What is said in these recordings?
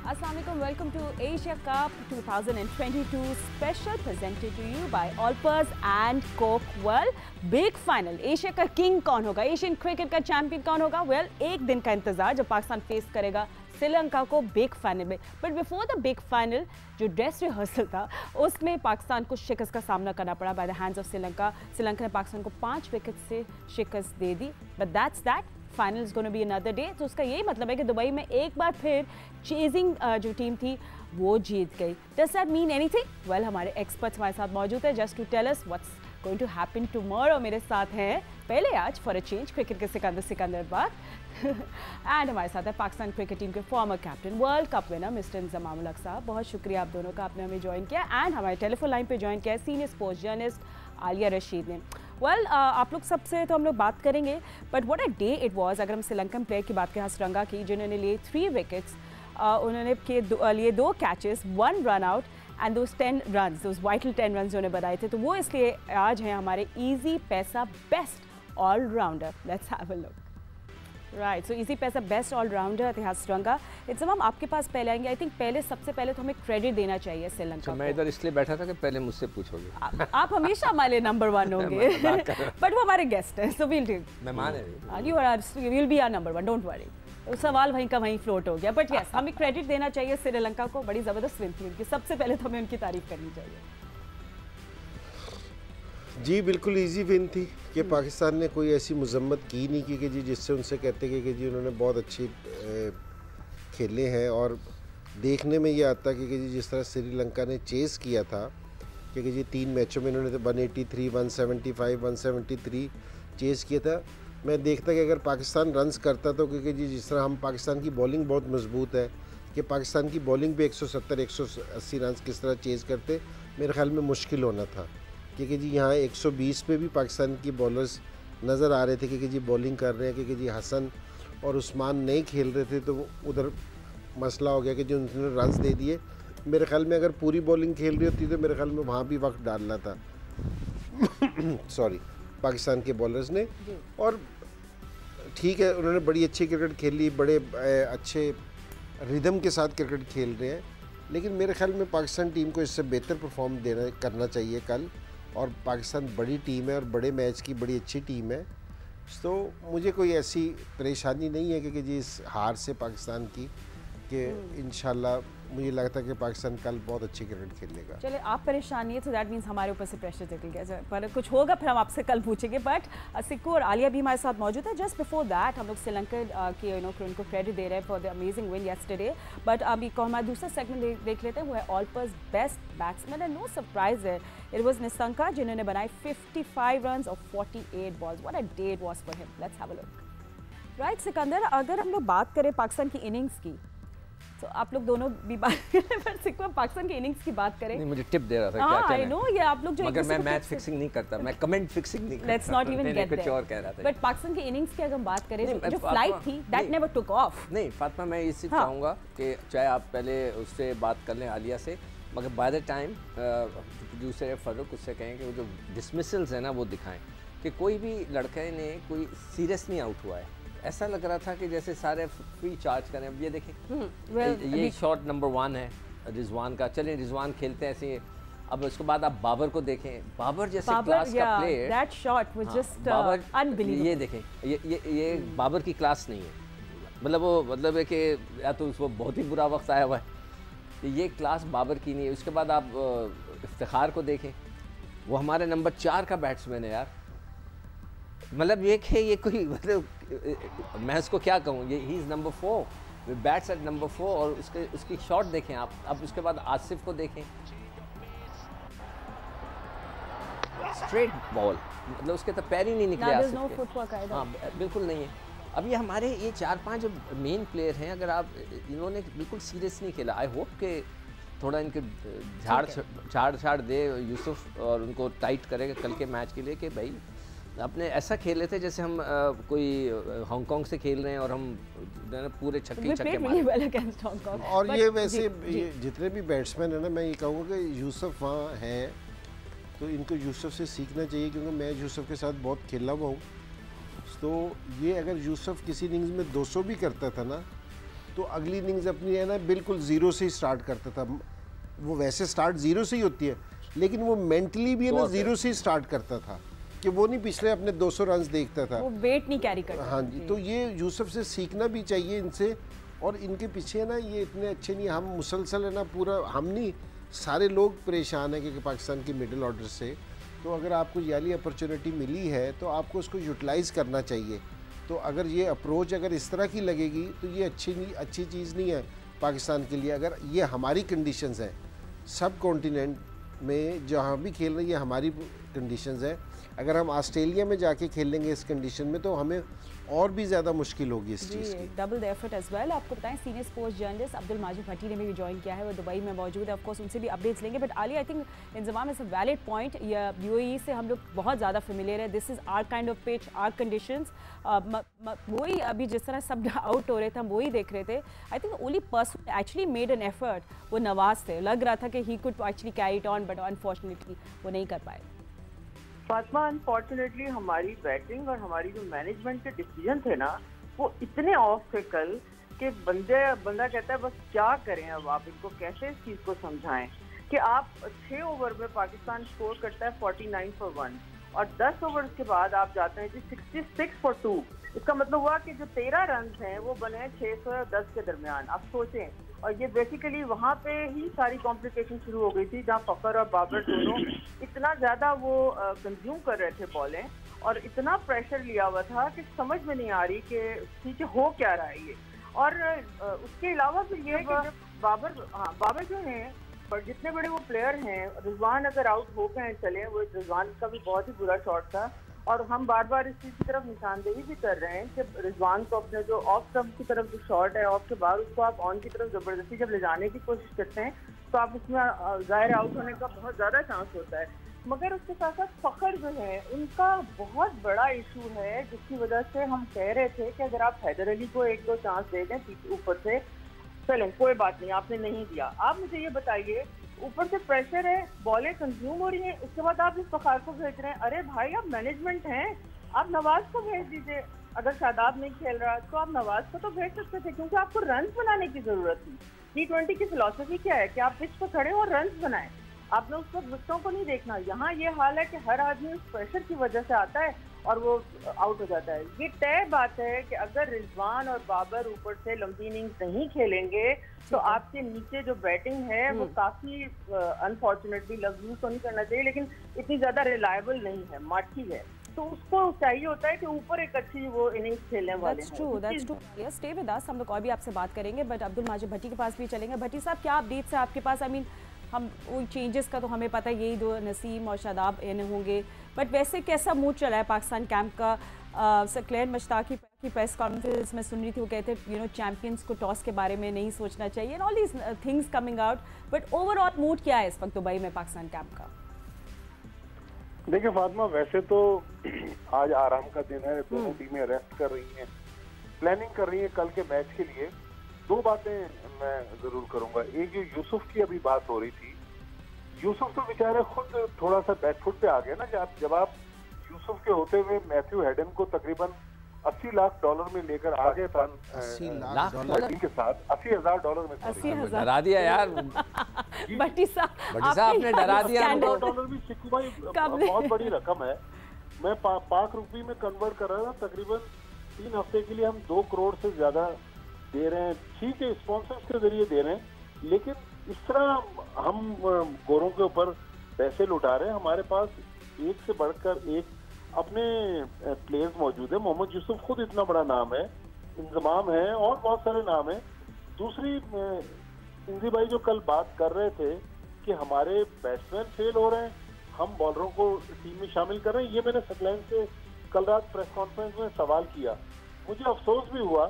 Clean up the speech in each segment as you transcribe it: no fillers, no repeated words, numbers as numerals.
Assalamualaikum, welcome to Asia Cup 2022 special presented to you by Allpers and Coke. Well, big final. Asia का king कौन होगा, Asian cricket का champion कौन होगा? Well, एक दिन का इंतजार जब पाकिस्तान फेस करेगा श्रीलंका को बिग फाइनल में। But before the big final जो ड्रेस रिहर्सल था उसमें पाकिस्तान को शिकस्त का सामना करना पड़ा by the hands of Sri Lanka. Sri Lanka ने पाकिस्तान को 5 विकेट से शिकस्त दे दी। But that's that, final is gonna be another day. तो उसका यही मतलब है कि दुबई में एक बार फिर चेजिंग जो टीम थी वो जीत गई। Does that mean anything? Well, हमारे एक्सपर्ट्स हमारे साथ मौजूद है just to tell us what's going to happen tomorrow. मेरे साथ हैं पहले आज फॉर अ चेंज क्रिकेट के सिकंदर बाग एंड हमारे साथ है पाकिस्तान क्रिकेट टीम के former captain, world cup winner mister Inzamam ul Haq साहब। बहुत शुक्रिया आप दोनों का, आपने हमें ज्वाइन किया। एंड हमारे टेलीफोन लाइन पे ज्वाइन किया है senior sports journalist Alia Rashid ने। वेल, आप लोग सबसे तो हम लोग बात करेंगे, but what a day it was. अगर हम श्रीलंकन प्लेयर की बात करें हसरंगा की, जिन्होंने लिए 3 विकेट्स, उन्होंने लिए 2 catches, 1 run out and those 10 run, those vital 10 run उन्होंने बनाए थे। तो वो इसलिए आज हैं हमारे Easypaisa best all-rounder. Let's have a look. Right, so Easypaisa best all-rounder थे हसरंगा। इट्स हम आपके पास पहले आएंगे। आई थिंक सबसे पहले तो हमें क्रेडिट देना चाहिए श्रीलंका को। मैं इधर इसलिए बैठा था कि पहले मुझसे पूछोगे। आप हमेशा हमारे नंबर 1 होंगे बट वो हमारे गेस्ट हैं, सो वील डू। मेहमान है, you will be our number 1, don't worry. तो सवाल वहीं का वहीं फ्लोट हो गया। बट यस, हमें क्रेडिट देना चाहिए श्रीलंका को। बड़ी ज़बरदस्त विन थी उनकी। सबसे पहले तो हमें उनकी तारीफ करनी चाहिए। जी बिल्कुल इजी विन थी कि पाकिस्तान ने कोई ऐसी मजम्मत की नहीं की कि जी जिससे उनसे कहते कि जी उन्होंने बहुत अच्छी खेले हैं। और देखने में ये आता कि जी जिस तरह श्रीलंका ने चेस किया था कि जी 3 मैचों में इन्होंने 183, 175, 173 चेस किया था। मैं देखता कि अगर पाकिस्तान रन्स करता तो क्योंकि जी जिस तरह हम पाकिस्तान की बॉलिंग बहुत मजबूत है कि पाकिस्तान की बॉलिंग पे 170, 180 रन किस तरह चेज़ करते, मेरे ख्याल में मुश्किल होना था। क्योंकि जी यहाँ 120 पे भी पाकिस्तान की बॉलर्स नज़र आ रहे थे कि जी बॉलिंग कर रहे हैं, क्योंकि जी हसन और उस्मान नहीं खेल रहे थे। तो उधर मसला हो गया कि जो उन्होंने रन्स दे दिए। मेरे ख्याल में अगर पूरी बॉलिंग खेल रही होती तो मेरे ख्याल में वहाँ भी वक्त डालना था सॉरी, पाकिस्तान के बॉलर्स ने। और ठीक है, उन्होंने बड़ी अच्छी क्रिकेट खेली, बड़े अच्छे रिदम के साथ क्रिकेट खेल रहे हैं। लेकिन मेरे ख्याल में पाकिस्तान टीम को इससे बेहतर परफॉर्म करना चाहिए कल। और पाकिस्तान बड़ी टीम है और बड़े मैच की बड़ी अच्छी टीम है। तो मुझे कोई ऐसी परेशानी नहीं है कि जी इस हार से पाकिस्तान की, कि इंशाल्लाह मुझे लगता है कि पाकिस्तान कल बहुत अच्छी क्रिकेट खेलेगा। चले, आप परेशान नहीं है तो दैट मीन्स हमारे ऊपर से प्रेशर निकल गया। पर कुछ होगा फिर हम आपसे कल पूछेंगे। बट सिक्कू और आलिया भी हमारे साथ मौजूद है। जस्ट बिफोर दैट हम लोग श्रीलंका के उनको क्रेडिट दे रहे हैं for the amazing win yesterday. But अभी को हमारा दूसरा सेगमेंट देख लेते हैं, वो है ऑलपर्स best batsman. And no surprise है, इट वाज निशंका जिन्होंने बनाए 55 रन और 48 balls. What a day it was for him. Let's have a look. Right Sikandar, अगर हम लोग बात करें पाकिस्तान की इनिंग्स की, तो आप लोग दोनों भी बात करें, पर सिक्का पाकिस्तान की इनिंग्स की बात करें। नहीं, मुझे टिप दे रहा था क्या क्या। आई नो, ये आप लोग जो मगर मैं मैच फिक्सिंग नहीं करता, मैं कमेंट फिक्सिंग नहीं करता। लेट्स नॉट इवन गेट कुछ और कह रहा था। बट पाकिस्तान की इनिंग्स की अगर हम बात करें, जो फ्लाइट थी दैट नेवर टुक ऑफ। नहीं फातिमा, मैं ये सिर्फ चाहूँगा कि चाहे आप पहले उससे बात कर लें आलिया से, मगर by the time producer Farooq उससे कहें कि वो जो डिसमिसल्स है ना वो दिखाएं कि कोई भी लड़के ने कोई सीरियस नहीं आउट हुआ है। ऐसा लग रहा था कि जैसे सारे फ्री चार्ज करें। अब ये देखें, ये शॉट नंबर 1 है रिजवान का। चलें रिजवान खेलते हैं ऐसे। अब उसके बाद आप बाबर को देखें, बाबर जैसे क्लास का player, that shot was just unbelievable. ये देखें, ये बाबर की क्लास नहीं है। मतलब है कि या तो उसको बहुत ही बुरा वक्त आया हुआ है, ये क्लास बाबर की नहीं है। उसके बाद आप इफ्तिखार को देखें, वो हमारे नंबर 4 का बैट्समैन है यार। मतलब ये कि ये कोई मतलब मैं इसको क्या कहूँ, ये ही is number 4, bats at number 4। और उसकी शॉट देखें आप। अब उसके बाद आसिफ को देखें, स्ट्रेट बॉल, मतलब उसके तो पैर ही नहीं निकले आसिफ के। हाँ बिल्कुल नहीं है। अब ये हमारे ये 4-5 जो मेन प्लेयर हैं, अगर आप इन्होंने बिल्कुल सीरियस नहीं खेला। आई होप कि थोड़ा इनके झाड़ दे यूसुफ और उनको टाइट करेगा कल के मैच के लिए कि भाई अपने ऐसा खेले थे जैसे हम कोई हांगकांग से खेल रहे हैं और हम पूरे छक्के मारे। और ये वैसे ये जितने भी बैट्समैन हैं ना, मैं ये कहूँगा कि यूसुफ वहाँ हैं तो इनको यूसुफ से सीखना चाहिए, क्योंकि मैं यूसुफ के साथ बहुत खेला हुआ हूँ। तो ये अगर यूसुफ किसी इनिंग्स में 200 भी करता था ना तो अगली इनिंग्स अपनी है ना बिल्कुल ज़ीरो से ही स्टार्ट करता था। वो वैसे स्टार्ट ज़ीरो से ही होती है, लेकिन वो मेंटली भी है ना ज़ीरो से ही स्टार्ट करता था कि वो नहीं पिछले अपने 200 रन देखता था, वो वेट नहीं कैरी करता। हाँ जी, तो ये यूसुफ से सीखना भी चाहिए इनसे। और इनके पीछे ना ये इतने अच्छे नहीं, हम मुसलसल है ना पूरा, हम नहीं सारे लोग परेशान हैं क्योंकि पाकिस्तान की मिडिल ऑर्डर से। तो अगर आपको ये वाली अपॉर्चुनिटी मिली है तो आपको उसको यूटिलाइज़ करना चाहिए। तो अगर ये अप्रोच अगर इस तरह की लगेगी तो ये अच्छी चीज़ नहीं है पाकिस्तान के लिए। अगर ये हमारी कंडीशंस हैं, सब कॉन्टिनेंट में जहाँ भी खेल रहे हैं ये हमारी कंडीशंस हैं। अगर हम ऑस्ट्रेलिया में जाके खेलेंगे इस कंडीशन में तो हमें और भी ज़्यादा मुश्किल होगी इस चीज़ की। Double the effort as well. आपको बताएं senior sports journalist Abdul Majid Bhatti ने भी ज्वाइन किया है, वो दुबई में मौजूद है। ऑफकोर्स उनसे भी अपडेट्स लेंगे। But Alia, I think Inzamam is a valid point. UAE से हम लोग बहुत ज़्यादा फेमिलियर है। This is our kind of pitch, our conditions. वही अभी जिस तरह सब आउट हो रहे थे हम वही देख रहे थे। I think only person actually made an effort वो नवाज थे। लग रहा था कि he could actually carry it on, but unfortunately वो नहीं कर पाए। फातिमा, अनफॉर्चुनेटली हमारी बैटिंग और हमारी जो मैनेजमेंट के डिसीजन थे ना वो इतने ऑफ थे कल कि बंदा कहता है बस क्या करें। अब आप इनको कैसे इस चीज़ को समझाएं कि आप 6 ओवर में पाकिस्तान स्कोर करता है 49 for 1 और 10 ओवर के बाद आप जाते हैं जी 66 for 2। इसका मतलब हुआ कि जो 13 रन हैं वो बने 610 के दरमियान। आप सोचें, और ये बेसिकली वहाँ पे ही सारी कॉम्प्लिकेशन शुरू हो गई थी जहाँ फखर और बाबर दोनों इतना ज़्यादा वो कंज्यूम कर रहे थे बॉलें और इतना प्रेशर लिया हुआ था कि समझ में नहीं आ रही कि पीछे हो क्या रहा है ये। और उसके अलावा फिर ये कि जब बाबर जो हैं पर जितने बड़े वो प्लेयर हैं, रिजवान अगर आउट हो गए चले, वो रिजवान का भी बहुत ही बुरा शॉट था और हम बार बार इस चीज़ की तरफ निशानदेही भी कर रहे हैं कि रिजवान को अपने जो ऑफ स्टंप की तरफ जो शॉट है ऑफ के बाद उसको आप ऑन की तरफ ज़बरदस्ती जब ले जाने की कोशिश करते हैं तो आप उसमें ज़ाहिर आउट होने का बहुत ज़्यादा चांस होता है। मगर उसके साथ साथ फखर जो है उनका बहुत बड़ा इशू है जिसकी वजह से हम कह रहे थे कि अगर आप हैदर अली को 1-2 चांस दे दें पीछे ऊपर से, चलें कोई बात नहीं, आपने नहीं दिया। आप मुझे ये बताइए, ऊपर से प्रेशर है, बॉलें कंज्यूम हो रही हैं, उसके बाद आप इस फखार को भेज रहे हैं। अरे भाई आप मैनेजमेंट हैं, आप नवाज को भेज दीजिए। अगर शादाब नहीं खेल रहा तो आप नवाज को तो भेज सकते थे क्योंकि आपको रन बनाने की जरूरत थी। T20 की फिलॉसफी क्या है कि आप पिच पर खड़े हो और रन बनाएं। आपने उस वक्त विकेटों को नहीं देखना। यहाँ ये हाल है कि हर आदमी उस प्रेशर की वजह से आता है और वो आउट हो जाता है। ये तय बात है कि अगर रिजवान और बाबर ऊपर से लंबी इनिंग्स नहीं खेलेंगे तो आपके नीचे जो बैटिंग है वो काफी अनफॉर्चुनेटली लफ्ज यूज तो नहीं करना चाहिए लेकिन इतनी ज्यादा रिलायबल नहीं है, माठी है। तो उसको चाहिए होता है कि ऊपर एक अच्छी वो इनिंग्स खेलने वाले हैं। That's true. Yes, stay with us. हम लोग और भी आपसे बात करेंगे बट अब्दुल माजिद भट्टी के पास भी चलेंगे। भट्टी साहब, क्या अपडेट्स है आपके पास? आई मीन हम वो चेंजेस का तो हमें पता है, यही दो नसीम और शादाब इन होंगे, बट वैसे कैसा मूड चला है पाकिस्तान कैंप का? सकलैन मुश्ताकी की प्रेस कॉन्फ्रेंस में सुन रही थी, वो कहते हैं चैंपियंस को टॉस के बारे में नहीं सोचना चाहिए and all these things coming out, but overall mood क्या है इस वक्त दुबई में पाकिस्तान कैंप का? देखिए फातिमा, वैसे तो आज आराम का दिन है, दोनों टीमें रेस्ट कर रही हैं, प्लानिंग कर रही हैं कल के मैच के लिए। दो बातें मैं जरूर करूंगा। एक जो यूसुफ की अभी बात हो रही थी, यूसुफ तो बेचारे खुद थोड़ा सा बैकफुट पे आ गए ना कि जब आप यूसुफ के होते हुए मैथ्यू हेडन को तकरीबन $80 लाख में लेकर आ गए थे के साथ $80,000 में डरा दिया यार भट्टी साहब ने डरा दिया। $100 भी सिक्कू भाई बहुत बड़ी रकम है। मैं पाक रुपये में कन्वर्ट कर रहा था, तकरीबन 3 हफ्ते के लिए हम 2 करोड़ से ज्यादा दे रहे हैं। ठीक है, स्पॉन्सर्स के जरिए दे रहे हैं, लेकिन इस तरह हम गोरों के ऊपर पैसे लुटा रहे हैं। हमारे पास एक से बढ़कर एक अपने प्लेयर्स मौजूद है। मोहम्मद यूसुफ खुद इतना बड़ा नाम है, इंजमाम है और बहुत सारे नाम है। दूसरी, इंजी भाई जो कल बात कर रहे थे कि हमारे बैट्समैन फेल हो रहे हैं, हम बॉलरों को टीम में शामिल कर रहे हैं, ये मैंने सकलैन से कल रात प्रेस कॉन्फ्रेंस में सवाल किया। मुझे अफसोस भी हुआ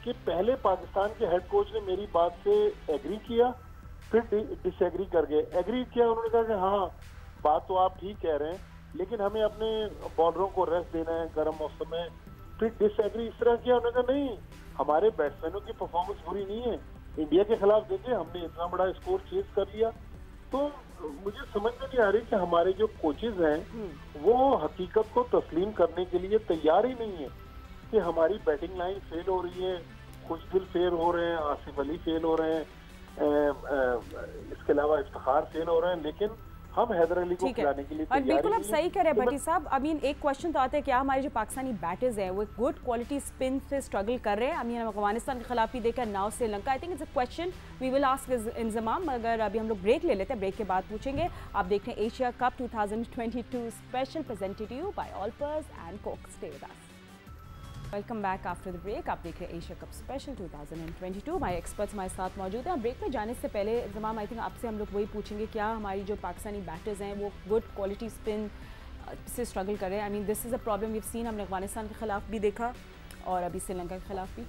कि पहले पाकिस्तान के हेड कोच ने मेरी बात से एग्री किया, फिर डिसएग्री कर गए। एग्री किया, उन्होंने कहा कि हाँ बात तो आप ठीक कह रहे हैं, लेकिन हमें अपने बॉलरों को रेस्ट देना है गर्म मौसम में। फिर डिसएग्री इस तरह किया, उन्होंने कहा नहीं, हमारे बैट्समैनों की परफॉर्मेंस बुरी नहीं है, इंडिया के खिलाफ देखिए हमने इतना बड़ा स्कोर चेज कर लिया। तो मुझे समझ में नहीं आ रही कि हमारे जो कोचेज हैं वो हकीकत को तस्लीम करने के लिए तैयार ही नहीं है कि हमारी बैटिंग लाइन फेल हो रही है, खुशदिल फेल हो रहे हैं, आसिफ अली फेल हो रहे हैं, इसके अलावा इफ्तिखार फेल हो रहे हैं, लेकिन हम हैदर अली को खिलाने के लिए और बिल्कुल आप सही कह रहे हैं भट्टी साहब। आई मीन एक क्वेश्चन तो आता है क्या हमारे जो पाकिस्तानी बैटर्स हैं वो गुड क्वालिटी स्पिन से स्ट्रगल कर रहे हैं? आई मीन अफगानिस्तान के खिलाफ भी देखा, now Sri Lanka. I think it's a question we will ask Inzamam. अगर अभी हम लोग ब्रेक ले लेते हैं, ब्रेक के बाद पूछेंगे। आप देख रहे हैं Asia cup 2022 special presented to you by ऑलपर्स and Coke. Stay with us. Welcome back after the break. आप देख रहे हैं एशिया कप स्पेशल 2022। हमारे एक्सपर्ट्स हमारे साथ मौजूद हैं। ब्रेक में जाने से पहले इंजमाम आई थिंक आपसे हम लोग वही पूछेंगे, क्या हमारी जो पाकिस्तानी बैटर्स हैं वो गुड क्वालिटी स्पिन से स्ट्रगल कर रहे हैं? I mean this is a problem we seen, हमने अफगानिस्तान के खिलाफ भी देखा और अभी श्रीलंका के खिलाफ भी।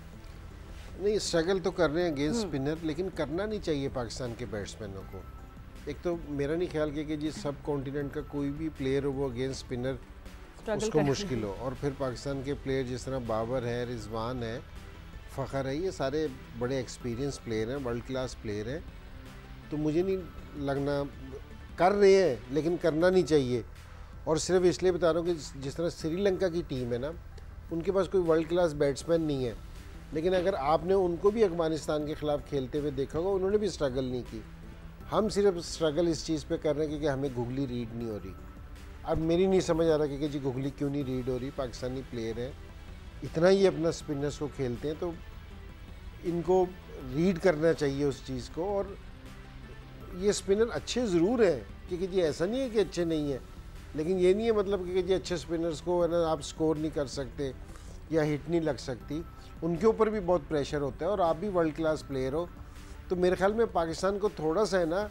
नहीं, स्ट्रगल तो कर रहे हैं अगेंस्ट स्पिनर, लेकिन करना नहीं चाहिए पाकिस्तान के बैट्समैनों को। एक तो मेरा नहीं ख्याल कि जी सब कॉन्टिनेंट का कोई भी प्लेयर हो वो अगेंस्ट स्पिनर उसको मुश्किल हो। और फिर पाकिस्तान के प्लेयर जिस तरह बाबर है, रिजवान है, फ़खर है, ये सारे बड़े एक्सपीरियंस प्लेयर हैं, वर्ल्ड क्लास प्लेयर हैं। तो मुझे नहीं लगना कर रहे हैं, लेकिन करना नहीं चाहिए। और सिर्फ इसलिए बता रहा हूँ कि जिस तरह श्रीलंका की टीम है ना, उनके पास कोई वर्ल्ड क्लास बैट्समैन नहीं है, लेकिन अगर आपने उनको भी अफगानिस्तान के ख़िलाफ़ खेलते हुए देखा होगा, उन्होंने भी स्ट्रगल नहीं की। हम सिर्फ स्ट्रगल इस चीज़ पे कर रहे हैं कि हमें गुगली रीड नहीं हो रही। अब मेरी नहीं समझ आ रहा कि जी गुगली क्यों नहीं रीड हो रही। पाकिस्तानी प्लेयर हैं, इतना ही अपना स्पिनर्स को खेलते हैं, तो इनको रीड करना चाहिए उस चीज़ को। और ये स्पिनर अच्छे ज़रूर हैं, क्योंकि जी ऐसा नहीं है कि अच्छे नहीं हैं, लेकिन ये नहीं है मतलब कि जी अच्छे स्पिनर्स को है ना आप स्कोर नहीं कर सकते या हिट नहीं लग सकती। उनके ऊपर भी बहुत प्रेशर होता है और आप भी वर्ल्ड क्लास प्लेयर हो। तो मेरे ख्याल में पाकिस्तान को थोड़ा सा है ना,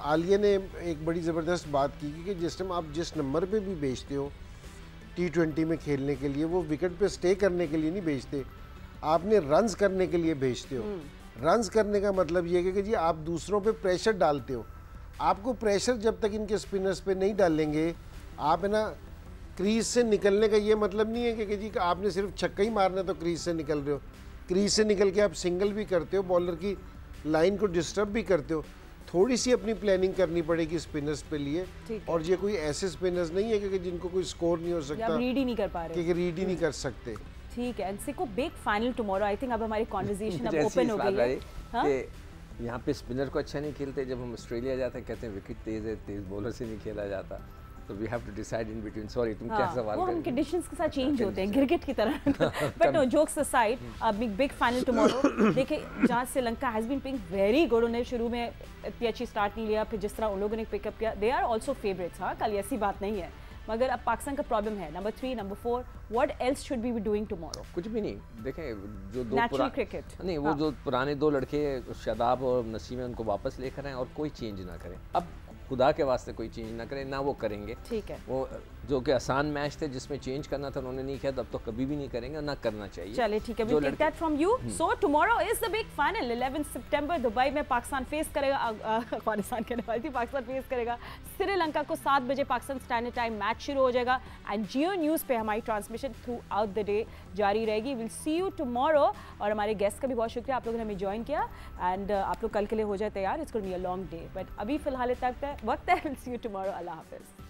आलिया ने एक बड़ी ज़बरदस्त बात की कि जिस टाइम आप जिस नंबर पे भी भेजते हो T20 में खेलने के लिए, वो विकेट पे स्टे करने के लिए नहीं भेजते, आपने रन्स करने के लिए भेजते हो। रन्स करने का मतलब ये है कि जी आप दूसरों पे प्रेशर डालते हो। आपको प्रेशर जब तक इनके स्पिनर्स पे नहीं डालेंगे, आप है ना क्रीज से निकलने का ये मतलब नहीं है कि जी आपने सिर्फ छक्का ही मारना तो क्रीज से निकल रहे हो। क्रीज से निकल के आप सिंगल भी करते हो, बॉलर की लाइन को डिस्टर्ब भी करते हो। थोड़ी सी अपनी प्लानिंग करनी पड़ेगी स्पिनर्स पे लिए। और ये कोई ऐसे स्पिनर्स नहीं है कि जिनको कोई स्कोर नहीं हो सकता, रीड ही नहीं कर पा रहे, कि रीड ही नहीं कर सकते। ठीक है, सिको big final tomorrow. I think अब हमारी कॉन्वर्सेशन अब ओपन हो गई है। यहाँ पे स्पिनर को अच्छा नहीं खेलते, जब हम ऑस्ट्रेलिया जाते हैं कहते हैं विकेट तेज है, तेज बॉलर से नहीं खेला जाता। तो we have to decide in between. Sorry, तुम क्या सवाल कर रहे हो? हम कंडीशंस के साथ चेंज होते हैं क्रिकेट की तरह। But no, jokes aside, big final tomorrow. देखिए, जहाँ Sri Lanka has been playing very good, उन्हें शुरू में इतनी अच्छी स्टार्ट नहीं लिया, फिर जिस तरह उन लोगों ने पिकअप किया, दे आर ऑल्सो फेवरेट्स। हाँ, कल ऐसी बात नहीं है, मगर अब पाकिस्तान का प्रॉब्लम है number 3, number 4। What else should be doing tomorrow? कुछ भी नहीं। देखें, जो दो क्रिकेट नहीं, वो जो पुराने दो लड़के शादाब और नसीम, उनको वापस लेकर आए और कोई चेंज ना करें। अब खुदा के वास्ते कोई चेंज ना करें, ना वो करेंगे। ठीक है, वो जो कि आसान मैच थे जिसमें चेंज करना था उन्होंने नहीं किया, तब तो कभी भी नहीं करेंगे, ना करना चाहिए। चलिए ठीक है, we take that from you. So tomorrow is the big final. 11 सितंबर दुबई में पाकिस्तान फेस करेगा, अफगानिस्तान कहने वाली थी, पाकिस्तान फेस करेगा श्रीलंका को। 7 बजे पाकिस्तान स्टैंडर्ड टाइम मैच शुरू हो जाएगा एंड जियो न्यूज़ पे हमारी transmission through out the day जारी रहेगी। Will see you tomorrow. और हमारे गेस्ट का भी बहुत शुक्रिया, आप लोगों ने हमें ज्वाइन किया। एंड आप लोग कल के लिए हो जाए तैयार, it's going to be a long day, but अभी फिलहाल तक वक्त है। Will see you tomorrow. अल्लाह हाफिज़।